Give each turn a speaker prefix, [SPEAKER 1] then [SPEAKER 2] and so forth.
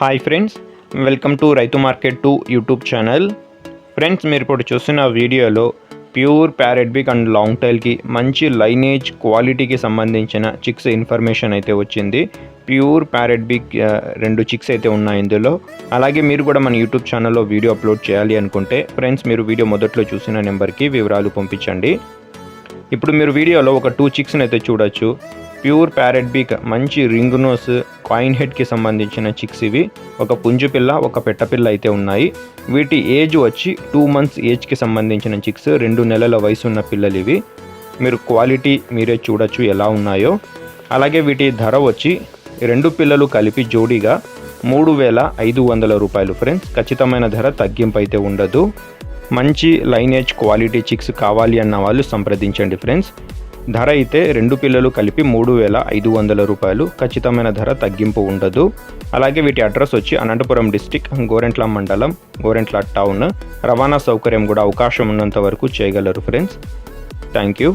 [SPEAKER 1] Hi friends, welcome to Raithu market 2 YouTube channel. Friends, మీరు ఇప్పుడు చూస్తున్న వీడియోలో pure parrot big and long టైల్కి మంచి లైనేజ్ క్వాలిటీకి సంబంధించిన చిక్స్ ఇన్ఫర్మేషన్ అయితే వచ్చింది. ప్యూర్ ప్యారెట్ బిగ్ 2 చిక్స్ అయితే ఉన్నాయి ఇందులో. అలాగే మీరు కూడా మన యూట్యూబ్ ఛానల్లో వీడియో అప్లోడ్ చేయాలి అనుకుంటే ఫ్రెండ్స్, మీరు వీడియో మొదట్లో చూసిన నెంబర్కి వివరాలు పంపించండి. ఇప్పుడు మీరు వీడియోలో ఒక 2 చిక్స్ని అయితే చూడొచ్చు. ప్యూర్ ప్యారెట్ బిగ్ మంచి రింగ్ నోస్ కాయిన్ హెడ్కి సంబంధించిన చిక్స్ ఇవి. ఒక పుంజు పిల్ల, ఒక పెట్టపిల్ల అయితే ఉన్నాయి. వీటి ఏజ్ వచ్చి 2 మంత్స్ ఏజ్కి సంబంధించిన చిక్స్, 2 నెలల వయసు ఉన్న పిల్లలు ఇవి. మీరు క్వాలిటీ మీరే చూడొచ్చు ఎలా ఉన్నాయో. అలాగే వీటి ధర వచ్చి 2 పిల్లలు కలిపి జోడీగా 3,500 రూపాయలు ఫ్రెండ్స్. ఖచ్చితమైన ధర తగ్గింపు అయితే ఉండదు. మంచి లైనేజ్ క్వాలిటీ చిక్స్ కావాలి అన్న వాళ్ళు సంప్రదించండి ఫ్రెండ్స్. ధర అయితే 2 పిల్లలు కలిపి 3,500 రూపాయలు. ఖచ్చితమైన ధర తగ్గింపు ఉండదు. అలాగే వీటి అడ్రస్ వచ్చి అనంతపురం డిస్టిక్, గోరెంట్ల మండలం, గోరెంట్ల టౌన్. రవాణా సౌకర్యం కూడా అవకాశం ఉన్నంత వరకు చేయగలరు ఫ్రెండ్స్. Thank you.